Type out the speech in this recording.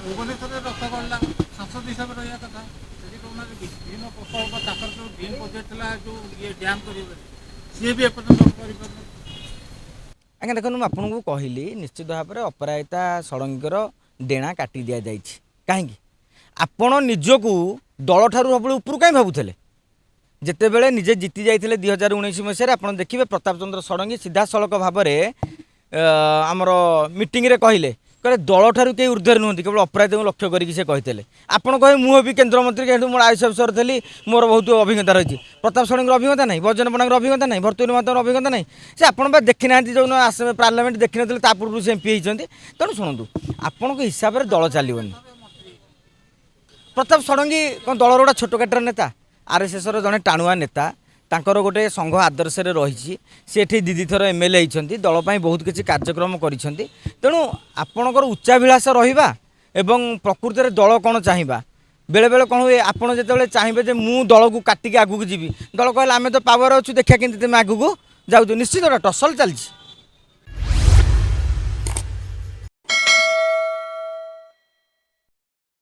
ଭୁବନେଶ୍ୱରରେ ରସଗୋଲା ସଂସଦ ହିସାବରେ ରହିବା କଥା ସେଠି କହୁନାହାନ୍ତି ବିଭିନ୍ନ ପ୍ରକଳ୍ପ ଚାଷର ଯେଉଁ ଡ୍ରିମ୍ ପ୍ରୋଜେକ୍ଟ ଥିଲା ଯେଉଁ ଇଏ ଡ୍ୟାମ୍ କରିବେ ସିଏ ବି ଏପର୍ଯ୍ୟନ୍ତ କରିପାରୁନି। ଆଜ୍ଞା ଦେଖନ୍ତୁ ମୁଁ ଆପଣଙ୍କୁ କହିଲି ନିଶ୍ଚିତ ଭାବରେ ଅପରାଜିତା ଷଡ଼ଙ୍ଗୀଙ୍କର ଡେଣା କାଟି ଦିଆଯାଇଛି। କାହିଁକି ଆପଣ ନିଜକୁ ଦଳଠାରୁ ସବୁବେଳେ ଉପରୁ କାହିଁ ଭାବୁଥିଲେ? ଯେତେବେଳେ ନିଜେ ଜିତି ଯାଇଥିଲେ 2019 ମସିହାରେ ଆପଣ ଦେଖିବେ ପ୍ରତାପ ଚନ୍ଦ୍ର ଷଡ଼ଙ୍ଗୀ ସିଧାସଳଖ ଭାବରେ ଆମର ମିଟିଂରେ କହିଲେ ଦଳଠାରୁ କେହି ଊର୍ଦ୍ଧ୍ୱରେ ନୁହନ୍ତି, କେବଳ ଅପରାଜିତାଙ୍କୁ ଲକ୍ଷ୍ୟ କରିକି ସେ କହିଥିଲେ। ଆପଣ କହିବେ ମୁଁ ବି କେନ୍ଦ୍ରମନ୍ତ୍ରୀ ଯେହେତୁ ମୋର ଆଇଏଏସ୍ ଅଫିସର ଥିଲି, ମୋର ବହୁତ ଅଭିଜ୍ଞତା ରହିଛି। ପ୍ରତାପ ଷଡ଼ଙ୍ଗୀଙ୍କର ଅଭିଜ୍ଞତା ନାହିଁ, ବୈଜୟନ୍ତ ପଣ୍ଡାଙ୍କର ଅଭିଜ୍ଞତା ନାହିଁ, ଭର୍ତ୍ତୃହରି ମହତାବଙ୍କର ଅଭିଜ୍ଞତା ନାହିଁ। ସେ ଆପଣ ବା ଦେଖିନାହାନ୍ତି ଯେଉଁଦିନ ପାର୍ଲାମେଣ୍ଟ ଦେଖିନଥିଲେ ତା ପୂର୍ବରୁ ସେ ଏମ୍ପି ହେଇଛନ୍ତି। ତେଣୁ ଶୁଣନ୍ତୁ ଆପଣଙ୍କ ହିସାବରେ ଦଳ ଚାଲିବନି। ପ୍ରତାପ ଷଡ଼ଙ୍ଗୀ କ'ଣ ଦଳର ଗୋଟେ ଛୋଟ କାଟିର ନେତା? ଆର୍ଏସ୍ଏସ୍ର ଜଣେ ଟାଣୁଆ ନେତା, ତାଙ୍କର ଗୋଟେ ସଂଘ ଆଦର୍ଶରେ ରହିଛି। ସେ ଏଠି ଦୁଇ ଥର ଏମ୍ଏଲ୍ଏ ହେଇଛନ୍ତି, ଦଳ ପାଇଁ ବହୁତ କିଛି କାର୍ଯ୍ୟକ୍ରମ କରିଛନ୍ତି। ତେଣୁ ଆପଣଙ୍କର ଉଚ୍ଚାଭିଳାଷ ରହିବା ଏବଂ ପ୍ରକୃତରେ ଦଳ କ'ଣ ଚାହିଁବା, ବେଳେବେଳେ କ'ଣ ହୁଏ ଆପଣ ଯେତେବେଳେ ଚାହିଁବେ ଯେ ମୁଁ ଦଳକୁ କାଟିକି ଆଗକୁ ଯିବି, ଦଳ କହିଲେ ଆମେ ତ ପାୱାର ଅଛୁ, ଦେଖିବା କେମିତି ତୁମେ ଆଗକୁ ଯାଉଛୁ। ନିଶ୍ଚିତ ଟସଲ ଚାଲିଛି।